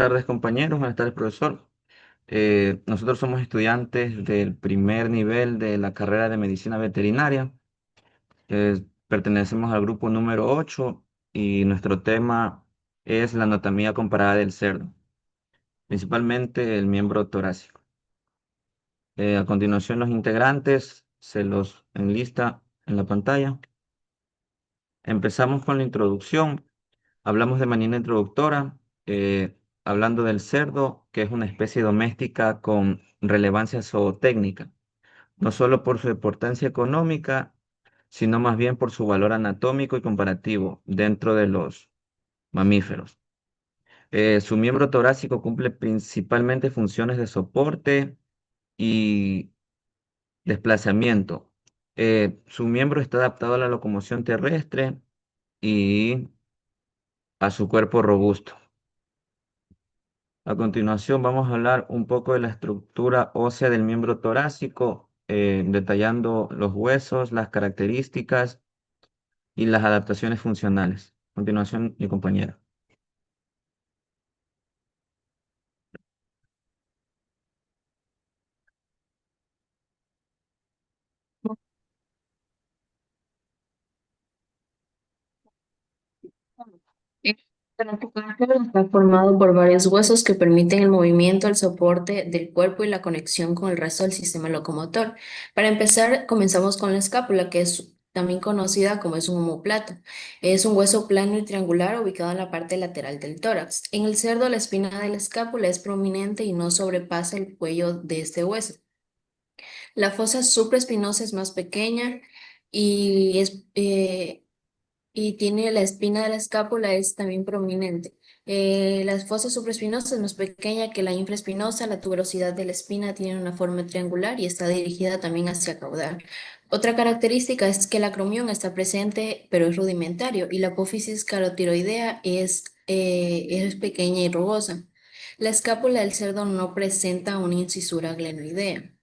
Tardes, compañeros. Buenas tardes, profesor. Nosotros somos estudiantes del primer nivel de la carrera de medicina veterinaria. Pertenecemos al grupo número 8 y nuestro tema es la anatomía comparada del cerdo, principalmente el miembro torácico. A continuación, los integrantes se los enlista en la pantalla. Empezamos con la introducción. Hablamos de manera introductora, hablando del cerdo, que es una especie doméstica con relevancia zootécnica, no solo por su importancia económica, sino más bien por su valor anatómico y comparativo dentro de los mamíferos. Su miembro torácico cumple principalmente funciones de soporte y desplazamiento. Su miembro está adaptado a la locomoción terrestre y a su cuerpo robusto. A continuación vamos a hablar un poco de la estructura ósea del miembro torácico, detallando los huesos, las características y las adaptaciones funcionales. A continuación, mi compañera. El articulación está formado por varios huesos que permiten el movimiento, el soporte del cuerpo y la conexión con el resto del sistema locomotor. Para empezar, comenzamos con la escápula, que es también conocida como es un omóplato. Es un hueso plano y triangular ubicado en la parte lateral del tórax. En el cerdo, la espina de la escápula es prominente y no sobrepasa el cuello de este hueso. La fosa supraespinosa es más pequeña y y tiene la espina de la escápula es también prominente. La fosa supraespinosa es más pequeña que la infraespinosa, la tuberosidad de la espina tiene una forma triangular y está dirigida también hacia caudal. Otra característica es que el acromión está presente, pero es rudimentario, y la apófisis carotiroidea es pequeña y rugosa. La escápula del cerdo no presenta una incisura glenoidea.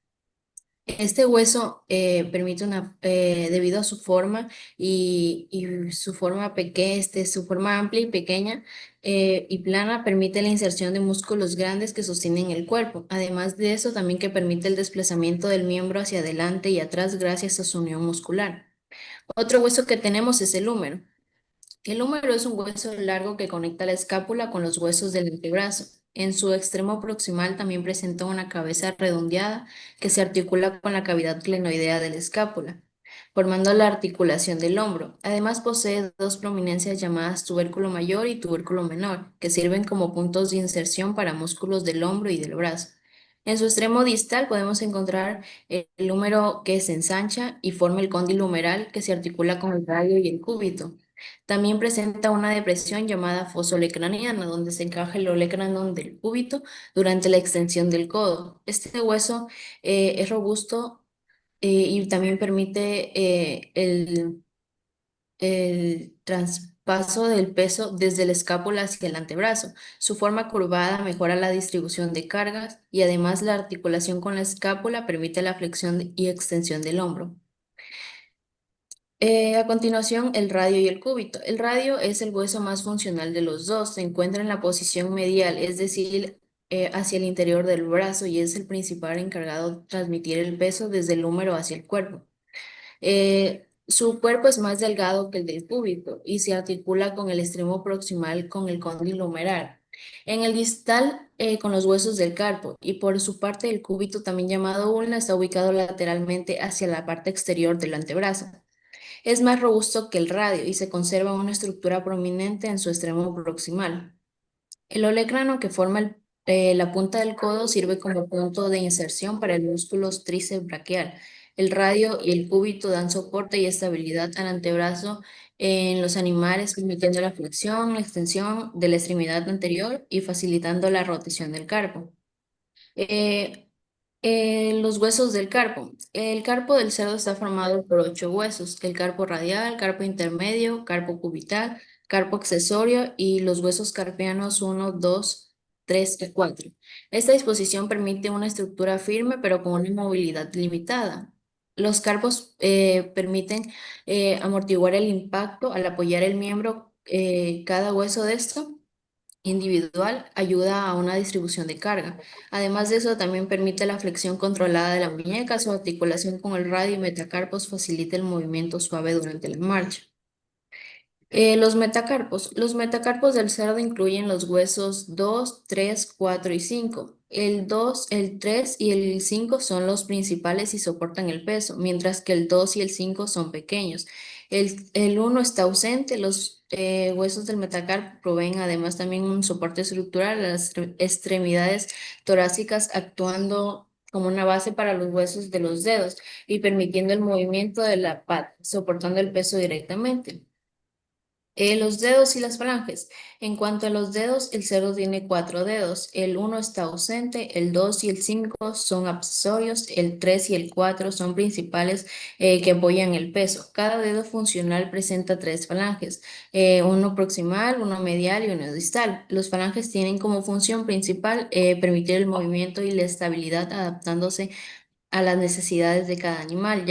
Este hueso permite debido a su forma y su forma su forma amplia y pequeña y plana, permite la inserción de músculos grandes que sostienen el cuerpo. Además de eso, también que permite el desplazamiento del miembro hacia adelante y atrás gracias a su unión muscular. Otro hueso que tenemos es el húmero. El húmero es un hueso largo que conecta la escápula con los huesos del antebrazo. En su extremo proximal también presenta una cabeza redondeada que se articula con la cavidad glenoidea de la escápula, formando la articulación del hombro. Además posee dos prominencias llamadas tubérculo mayor y tubérculo menor, que sirven como puntos de inserción para músculos del hombro y del brazo. En su extremo distal podemos encontrar el húmero que se ensancha y forma el cóndilo humeral que se articula con el radio y el cúbito. También presenta una depresión llamada fosa olecraniana, donde se encaja el olecranon del cúbito durante la extensión del codo. Este hueso es robusto y también permite el traspaso del peso desde la escápula hacia el antebrazo. Su forma curvada mejora la distribución de cargas y además la articulación con la escápula permite la flexión y extensión del hombro. A continuación, el radio y el cúbito. El radio es el hueso más funcional de los dos. Se encuentra en la posición medial, es decir, hacia el interior del brazo y es el principal encargado de transmitir el peso desde el húmero hacia el cuerpo. Su cuerpo es más delgado que el del cúbito y se articula con el extremo proximal con el cóndilo humeral. En el distal, con los huesos del carpo y por su parte el cúbito, también llamado ulna, está ubicado lateralmente hacia la parte exterior del antebrazo. Es más robusto que el radio y se conserva una estructura prominente en su extremo proximal. El olecrano que forma la punta del codo sirve como punto de inserción para el músculo tríceps braquial. El radio y el cúbito dan soporte y estabilidad al antebrazo en los animales, permitiendo la flexión, la extensión de la extremidad anterior y facilitando la rotación del carpo. Eh, los huesos del carpo. El carpo del cerdo está formado por 8 huesos: el carpo radial, carpo intermedio, carpo cubital, carpo accesorio y los huesos carpianos uno, 2, 3 y 4. Esta disposición permite una estructura firme pero con una movilidad limitada. Los carpos permiten amortiguar el impacto al apoyar el miembro, cada hueso de esto individual ayuda a una distribución de carga. Además de eso, también permite la flexión controlada de la muñeca. Su articulación con el radio y metacarpos facilita el movimiento suave durante la marcha. Los metacarpos. Los metacarpos del cerdo incluyen los huesos 2, 3, 4 y 5. El 2, el 3 y el 5 son los principales y soportan el peso, mientras que el 2 y el 5 son pequeños. El 1 está ausente. Los huesos del metacarpo proveen además también un soporte estructural a las extremidades torácicas, actuando como una base para los huesos de los dedos y permitiendo el movimiento de la pata, soportando el peso directamente. Los dedos y las falanges. En cuanto a los dedos, el cerdo tiene cuatro dedos. El uno está ausente, el 2 y el 5 son accesorios, el 3 y el 4 son principales que apoyan el peso. Cada dedo funcional presenta tres falanges, uno proximal, uno medial y uno distal. Los falanges tienen como función principal permitir el movimiento y la estabilidad adaptándose a las necesidades de cada animal,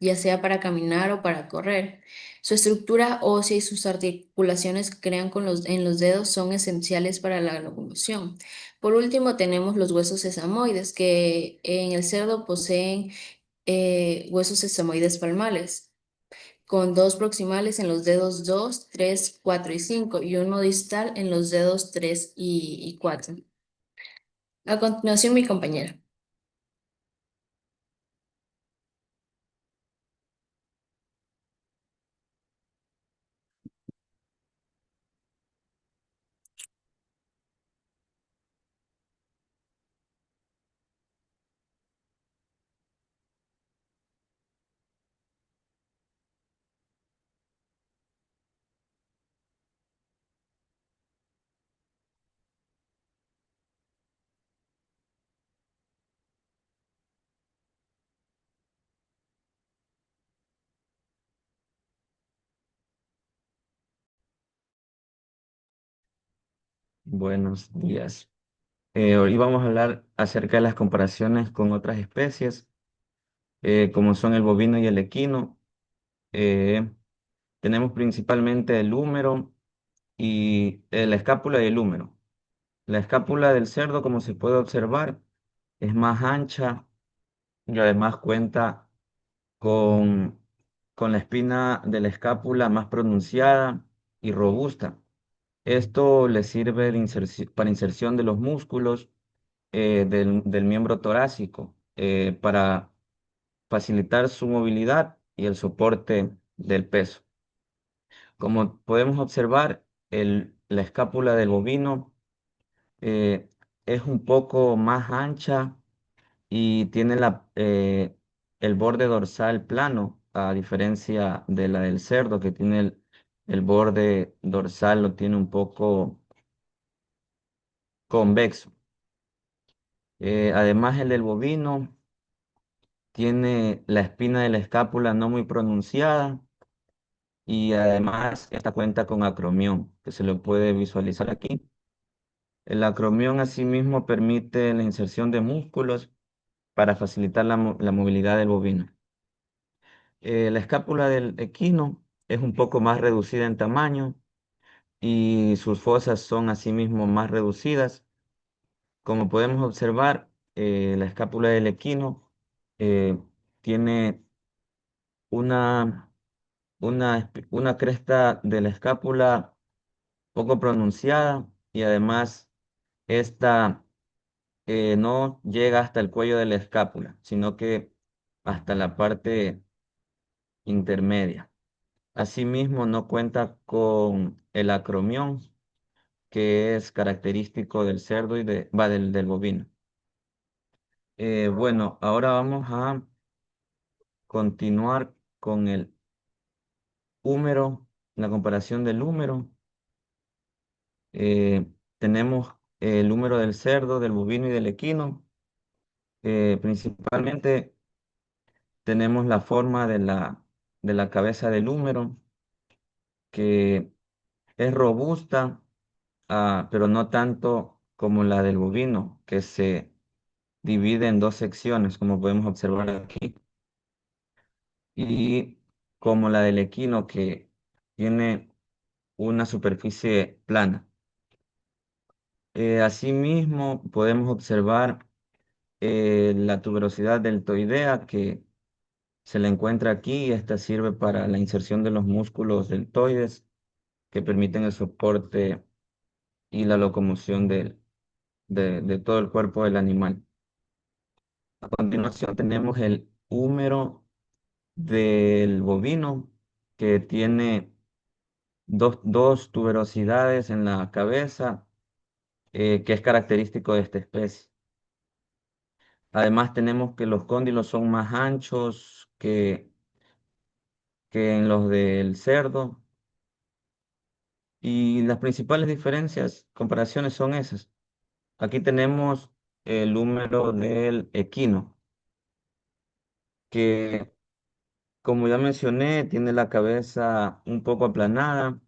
ya sea para caminar o para correr. Su estructura ósea y sus articulaciones que crean en los dedos son esenciales para la locomoción. Por último, tenemos los huesos sesamoides, que en el cerdo poseen huesos sesamoides palmales, con dos proximales en los dedos 2, 3, 4 y 5 y uno distal en los dedos 3 y 4. A continuación, mi compañera. Buenos días. Hoy vamos a hablar acerca de las comparaciones con otras especies, como son el bovino y el equino. Eh, Tenemos principalmente el húmero y la escápula y el húmero. La escápula del cerdo, como se puede observar, es más ancha y además cuenta con, con la espina de la escápula más pronunciada y robusta. Esto le sirve para inserción de los músculos del miembro torácico para facilitar su movilidad y el soporte del peso. Como podemos observar, la escápula del bovino eh, es un poco más ancha y tiene el borde dorsal plano, a diferencia de la del cerdo, que tiene el borde dorsal, lo tiene un poco convexo. Además, el del bovino tiene la espina de la escápula no muy pronunciada y además esta cuenta con acromión, que se lo puede visualizar aquí. El acromión asimismo permite la inserción de músculos para facilitar la movilidad del bovino. La escápula del equino es un poco más reducida en tamaño y sus fosas son asimismo más reducidas. Como podemos observar, la escápula del equino eh, tiene una, una cresta de la escápula poco pronunciada y además esta no llega hasta el cuello de la escápula, sino que hasta la parte intermedia. Asimismo, no cuenta con el acromión, que es característico del cerdo del bovino. Bueno, ahora vamos a continuar con el húmero, la comparación del húmero. Eh, Tenemos el húmero del cerdo, del bovino y del equino. Principalmente tenemos la forma de la cabeza del húmero, que es robusta, pero no tanto como la del bovino, que se divide en dos secciones, como podemos observar aquí, y como la del equino, que tiene una superficie plana. Asimismo, podemos observar la tuberosidad deltoidea que se le encuentra aquí y esta sirve para la inserción de los músculos deltoides que permiten el soporte y la locomoción de todo el cuerpo del animal. A continuación tenemos el húmero del bovino que tiene dos tuberosidades en la cabeza, que es característico de esta especie. Además tenemos que los cóndilos son más anchos que en los del cerdo y las principales diferencias, comparaciones son esas. Aquí tenemos el húmero del equino, que como ya mencioné, tiene la cabeza un poco aplanada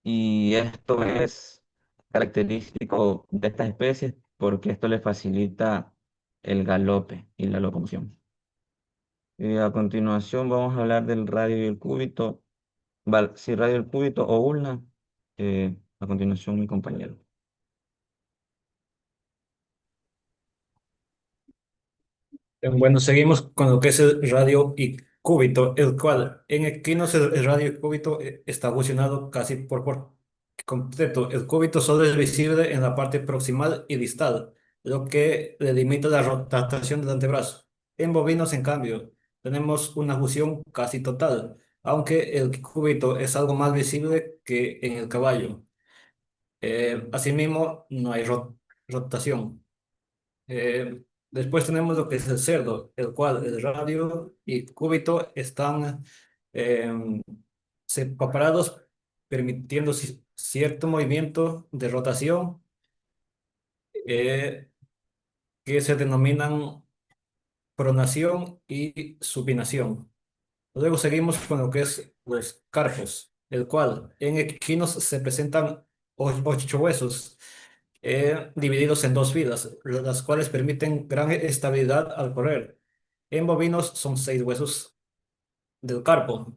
y esto es característico de estas especies porque esto le facilita el galope y la locomoción. Y a continuación vamos a hablar del radio y el cúbito, sí, radio y el cúbito o ulna. A continuación mi compañero. Bueno, seguimos con lo que es el radio y cúbito, el cual en equinos el radio y cúbito está fusionado casi por completo. El cúbito solo es visible en la parte proximal y distal, lo que le limita la rotación del antebrazo. En bovinos, en cambio, tenemos una fusión casi total, aunque el cúbito es algo más visible que en el caballo. Asimismo, no hay rotación. Después tenemos lo que es el cerdo, el cual el radio y cúbito están em, separados, permitiendo cierto movimiento de rotación eh, que se denominan pronación y supinación. Luego seguimos con lo que es los carpos, el cual en equinos se presentan ocho huesos divididos en dos filas, las cuales permiten gran estabilidad al correr. En bovinos son seis huesos del carpo.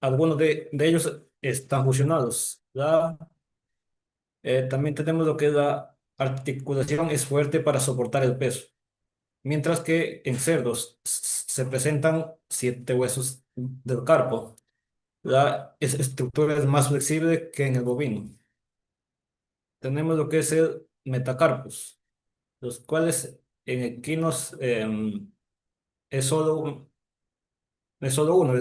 Algunos de ellos están fusionados. También tenemos lo que es la articulación es fuerte para soportar el peso, mientras que en cerdos se presentan siete huesos del carpo. La estructura es más flexible que en el bovino. Tenemos lo que es el metacarpus, los cuales en equinos es solo uno,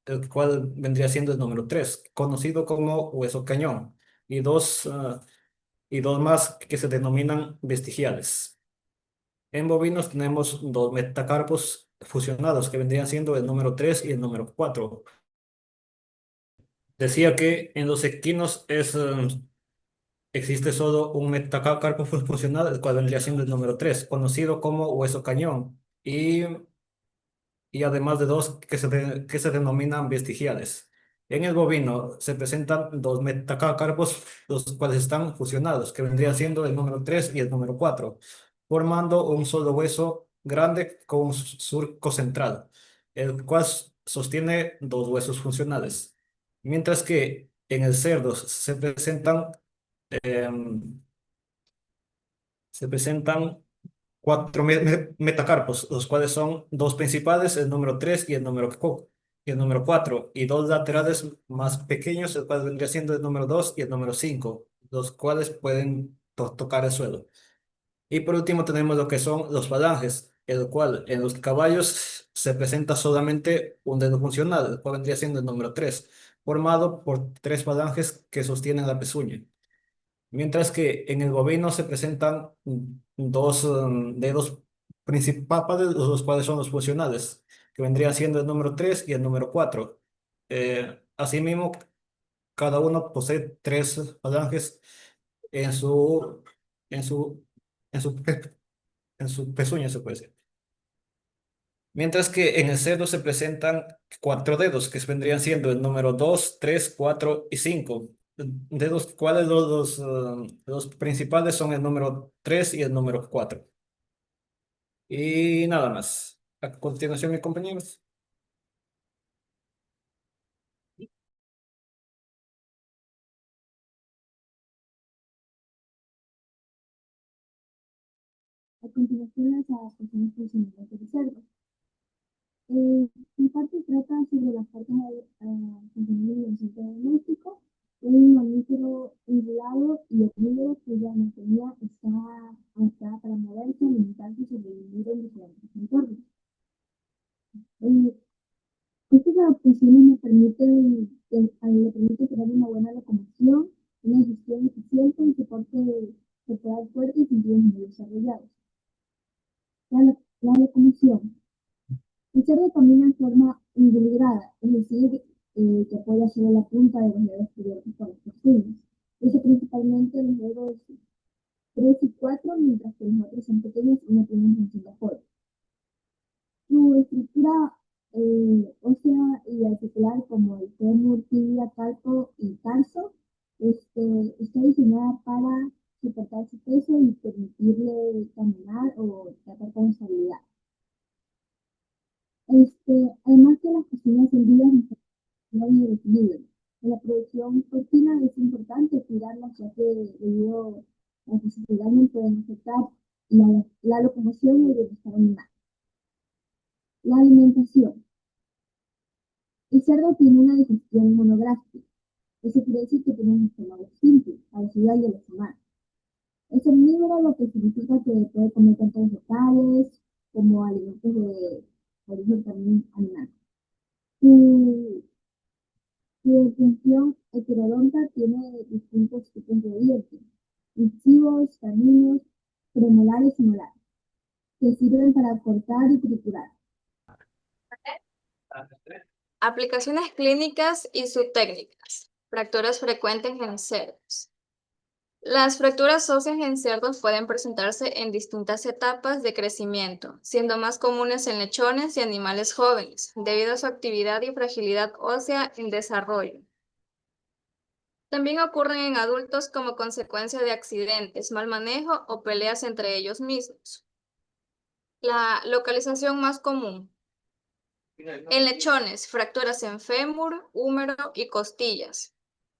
el cual vendría siendo el número 3 conocido como hueso cañón, y y dos más que se denominan vestigiales. En bovinos tenemos dos metacarpos fusionados, que vendrían siendo el número 3 y el número 4. Decía que en los equinos existe solo un metacarpo funcional, el cual vendría siendo el número 3 conocido como hueso cañón, y además de dos que se denominan vestigiales. En el bovino se presentan dos metacarpos, los cuales están fusionados, que vendrían siendo el número 3 y el número 4 formando un solo hueso grande con un surco central, el cual sostiene dos huesos funcionales. Mientras que en el cerdo em, se presentan cuatro metacarpos, los cuales son dos principales, el número 3 y y el número 4 y dos laterales más pequeños, el cual vendría siendo el número 2 y el número 5 los cuales pueden tocar el suelo. Y por último tenemos lo que son los falanges, el cual en los caballos se presenta solamente un dedo funcional, el cual vendría siendo el número 3 formado por tres falanges que sostienen la pezuña. Mientras que en el bovino se presentan dos dedos principales, los cuales son los funcionales, que vendrían siendo el número 3 y el número 4. Asimismo, cada uno posee tres falanges en su, en su, en su, en su pezuña, se puede decir. Mientras que en el cerdo se presentan cuatro dedos, que vendrían siendo el número 2, 3, 4 y 5. De los cuales los principales son el número 3 y el número 4. Y nada más. A continuación, mis compañeros. A continuación, las adaptaciones funcionales del cerdo. Mi parte trata sobre las partes contenidas en el centro doméstico. Un mamífero ungulado y omnívoro cuya anatomía está adaptada para moverse, alimentarse y sobrevivir en diferentes entornos. Estas adaptaciones le permiten crear una buena locomoción, una digestión eficiente y soporte corporal fuerte y sentidos muy desarrollados. La locomoción. El cerdo camina en forma ungulada, es decir, que apoya sobre la punta de los dedos cubiertos por las costillas. Usa principalmente los dedos 3 y 4, mientras que los otros son pequeños y no tienen función de apoyo. Su estructura ósea y articular, como el fémur, tibia, carpo y tarso, está diseñada para soportar su peso y permitirle caminar o tratar con estabilidad. Además que las cocinas en vidas y el equilibrio. En la producción porcina es importante cuidarlas, ya que debido a que si se dañan pueden afectar la locomoción y el bienestar animal. La alimentación. El cerdo tiene una digestión monográfica. Eso quiere decir que tiene un estómago simple, parecido al de los humanos. Es omnívoro, lo que significa que puede comer tanto vegetales como alimentos de origen también animal. Su función heterodonta tiene distintos tipos de dientes: incisivos, caninos, premolares y molares, que sirven para cortar y triturar. Aplicaciones clínicas y subtécnicas. Fracturas frecuentes en cerdos. Las fracturas óseas en cerdos pueden presentarse en distintas etapas de crecimiento, siendo más comunes en lechones y animales jóvenes, debido a su actividad y fragilidad ósea en desarrollo. También ocurren en adultos como consecuencia de accidentes, mal manejo o peleas entre ellos mismos. La localización más común. En lechones, fracturas en fémur, húmero y costillas.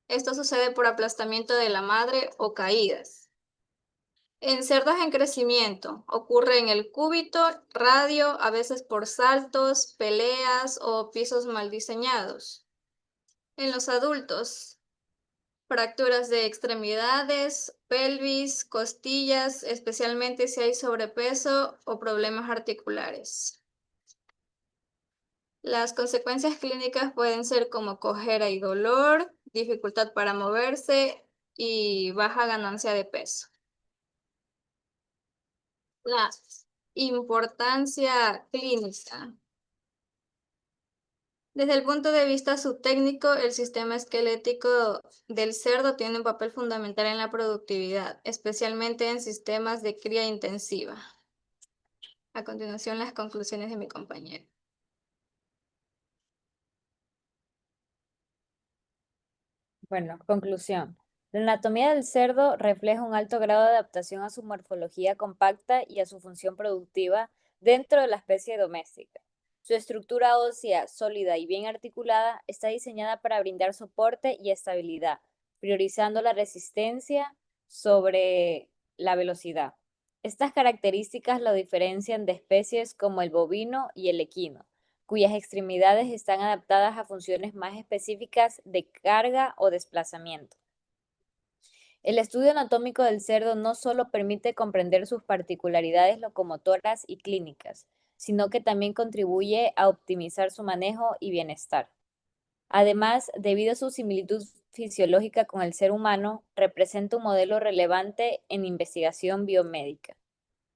Esto sucede por aplastamiento de la madre o caídas. En cerdos en crecimiento, ocurre en el cúbito, radio, a veces por saltos, peleas o pisos mal diseñados. En los adultos, fracturas de extremidades, pelvis, costillas, especialmente si hay sobrepeso o problemas articulares. Las consecuencias clínicas pueden ser como cojera y dolor, dificultad para moverse y baja ganancia de peso. La importancia clínica. Desde el punto de vista subtécnico, el sistema esquelético del cerdo tiene un papel fundamental en la productividad, especialmente en sistemas de cría intensiva. A continuación, las conclusiones de mi compañero. Bueno, conclusión. La anatomía del cerdo refleja un alto grado de adaptación a su morfología compacta y a su función productiva dentro de la especie doméstica. Su estructura ósea sólida y bien articulada está diseñada para brindar soporte y estabilidad, priorizando la resistencia sobre la velocidad. Estas características lo diferencian de especies como el bovino y el equino, cuyas extremidades están adaptadas a funciones más específicas de carga o desplazamiento. El estudio anatómico del cerdo no solo permite comprender sus particularidades locomotoras y clínicas, sino que también contribuye a optimizar su manejo y bienestar. Además, debido a su similitud fisiológica con el ser humano, representa un modelo relevante en investigación biomédica.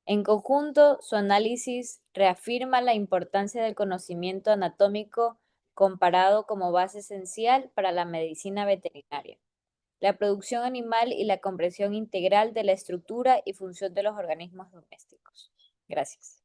En conjunto, su análisis reafirma la importancia del conocimiento anatómico comparado como base esencial para la medicina veterinaria, la producción animal y la comprensión integral de la estructura y función de los organismos domésticos. Gracias.